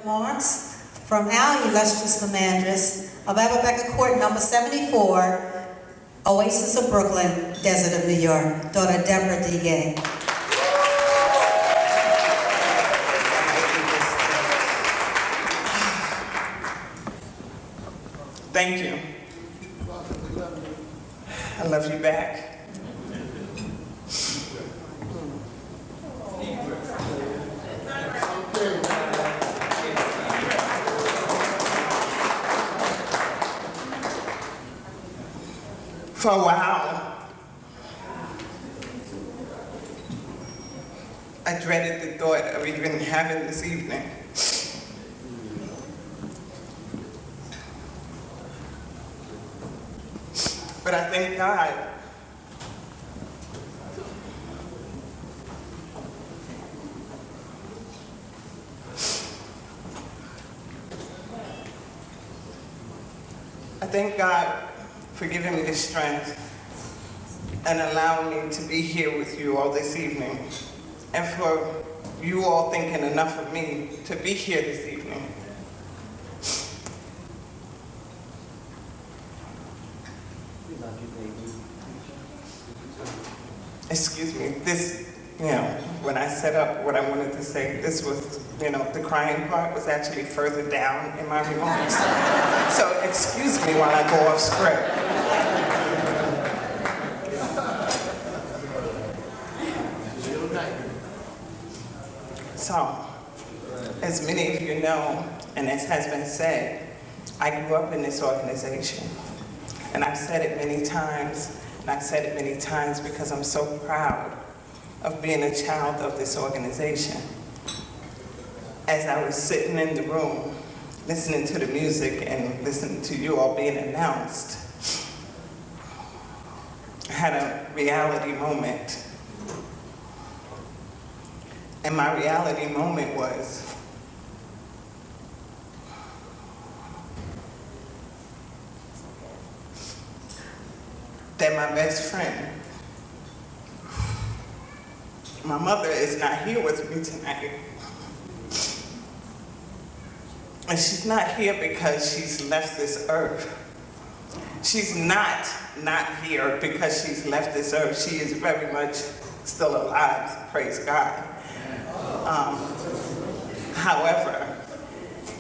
remarks from our illustrious Commandress of our Bekr Court number 74, Oasis of Brooklyn, Desert of New York, daughter Debra D. Gay. Thank you. I love you back. For a while, I dreaded the thought of even having this evening. But I thank God for giving me the strength and allowing me to be here with you all this evening, and for you all thinking enough of me to be here this evening. Excuse me, this, when I set up what I wanted to say, this was, the crying part was actually further down in my remarks. So excuse me while I go off script. So, as many of you know, and as has been said, I grew up in this organization. And I've said it many times, and I've said it many times because I'm so proud of being a child of this organization. As I was sitting in the room, listening to the music and listening to you all being announced, I had a reality moment. And my reality moment was that my best friend, my mother, is not here with me tonight. And she's not here because she's left this earth. She's not here because she's left this earth. She is very much still alive, praise God. However,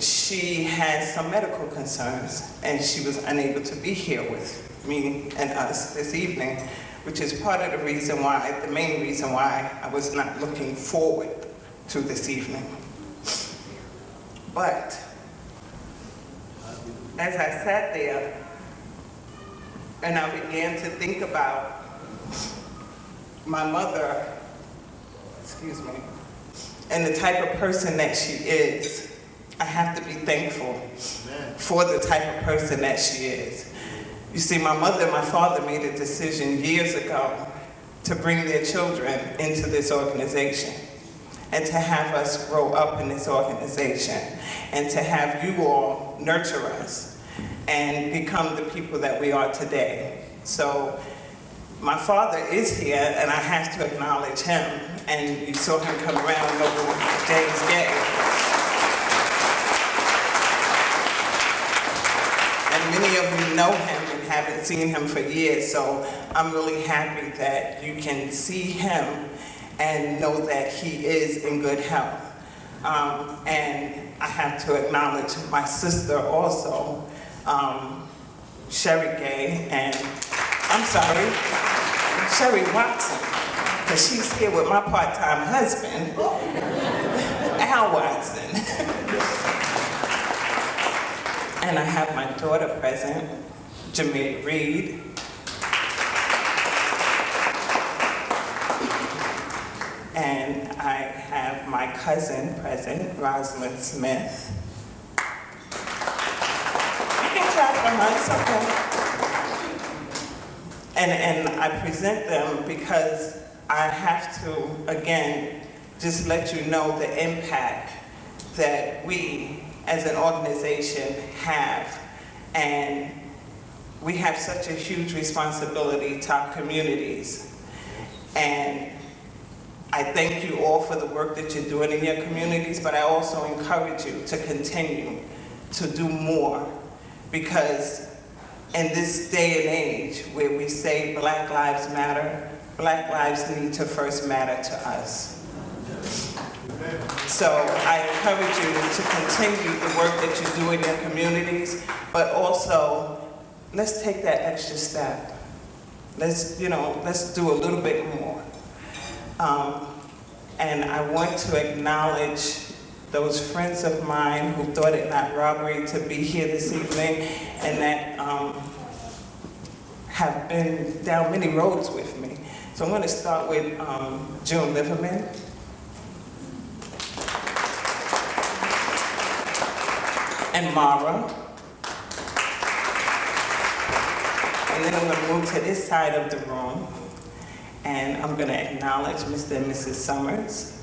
she has some medical concerns and she was unable to be here with me and us this evening, which is part of the reason why, the main reason why I was not looking forward to this evening. But as I sat there and I began to think about my mother, and the type of person that she is, I have to be thankful for the type of person that she is. You see, my mother and my father made a decision years ago to bring their children into this organization and to have us grow up in this organization and to have you all nurture us and become the people that we are today. So my father is here and I have to acknowledge him, and you saw him come around over James Gay. And many of you know him and haven't seen him for years, so I'm really happy that you can see him and know that he is in good health. And I have to acknowledge my sister also, Sherry Gay, and Sherry Watson, because she's here with my part-time husband, Al Watson. And I have my daughter present, Jameer Reed. And I have my cousin present, Rosalind Smith. You can clap for her, it's okay. And I present them because I have to, again, just let you know the impact that we as an organization have. And we have such a huge responsibility to our communities. And I thank you all for the work that you're doing in your communities, but I also encourage you to continue to do more, because in this day and age where we say Black Lives Matter, Black lives need to first matter to us. So I encourage you to continue the work that you do in your communities, but also let's take that extra step. Let's do a little bit more. And I want to acknowledge those friends of mine who thought it not robbery to be here this evening and that have been down many roads with me. So I'm going to start with June Liverman. And Mara. And then I'm going to move to this side of the room, and I'm going to acknowledge Mr. and Mrs. Summers.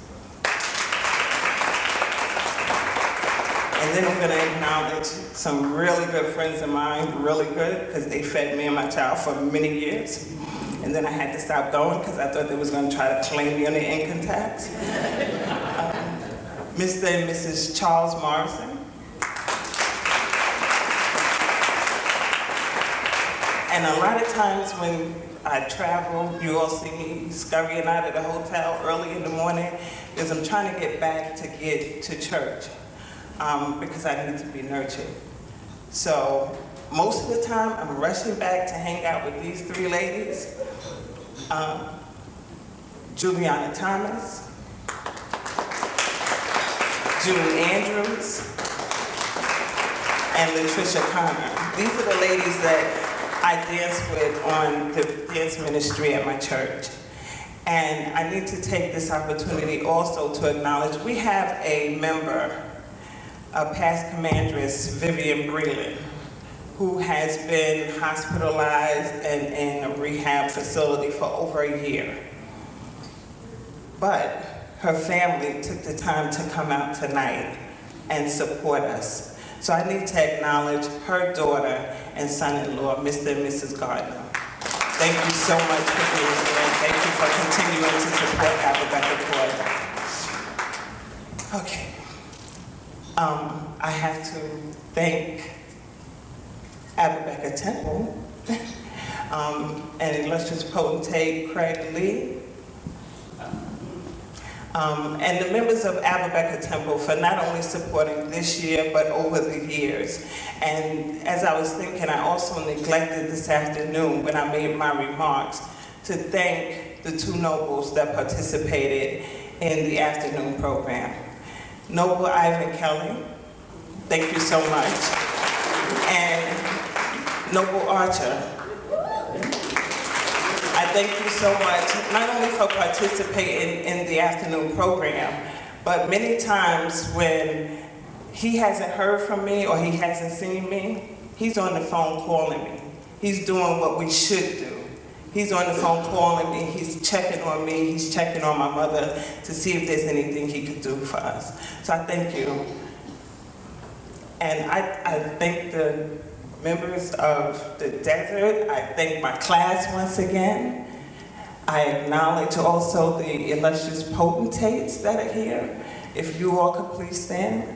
And then I'm going to acknowledge some really good friends of mine, really good, because they fed me and my child for many years. And then I had to stop going because I thought they was going to try to claim me on the income tax. Mr. and Mrs. Charles Morrison. And a lot of times when I travel, you all see me scurrying out of the hotel early in the morning because I'm trying to get back to get to church because I need to be nurtured. So most of the time, I'm rushing back to hang out with these three ladies. Juliana Thomas, June Andrews, and Latricia Connor. These are the ladies that I dance with on the dance ministry at my church. And I need to take this opportunity also to acknowledge we have a member, a past Commandress, Vivian Breland, who has been hospitalized and in a rehab facility for over a year. But her family took the time to come out tonight and support us. So I need to acknowledge her daughter and son-in-law, Mr. and Mrs. Gardner. Thank you so much for being here, and thank you for continuing to support Abba Bekr. Okay. I have to thank Abba Bekr Temple and Illustrious Potentate Craig Lee, and the members of Abba Bekr Temple for not only supporting this year, but over the years. And as I was thinking, I also neglected this afternoon when I made my remarks to thank the two nobles that participated in the afternoon program. Noble Ivan Kelly, thank you so much. And Noble Archer, I thank you so much, not only for participating in the afternoon program, but many times when he hasn't heard from me or he hasn't seen me, he's on the phone calling me. He's doing what we should do. He's on the phone calling me, he's checking on me, he's checking on my mother to see if there's anything he could do for us. So I thank you. And I thank the members of the desert. I thank my class once again. I acknowledge also the illustrious potentates that are here. If you all could please stand.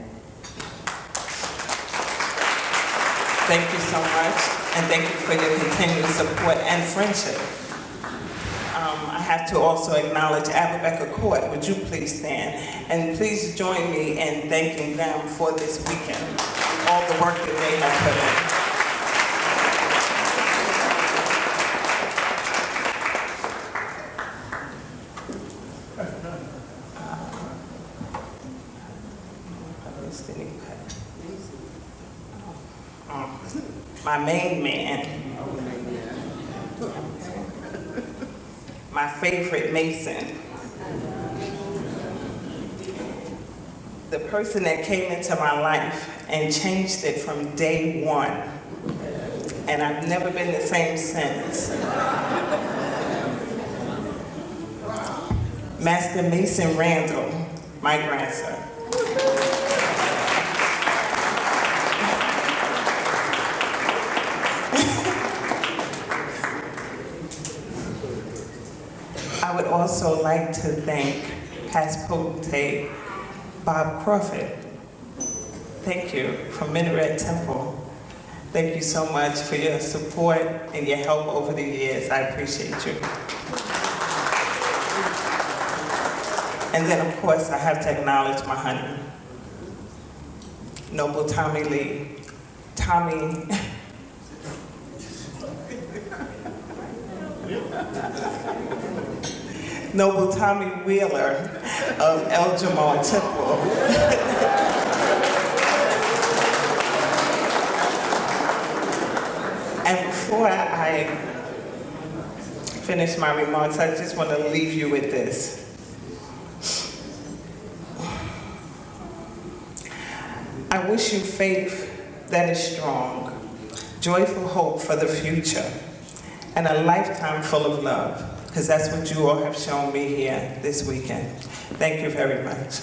Thank you so much, and thank you for your continued support and friendship. I have to also acknowledge Abba Bekr Court. Would you please stand? And please join me in thanking them for this weekend, all the work that they have put in. My main man, my favorite Mason, the person that came into my life and changed it from day one, and I've never been the same since. Master Mason Randall, my grandson. I would also like to thank past potentate Bob Crawford. Thank you from Minaret Temple. Thank you so much for your support and your help over the years. I appreciate you. And then, of course, I have to acknowledge my honey, Noble Tommy Lee. Tommy, Noble Tommy Wheeler of El Jamal Temple. And before I finish my remarks, I just want to leave you with this. I wish you faith that is strong, joyful hope for the future, and a lifetime full of love, because that's what you all have shown me here this weekend. Thank you very much.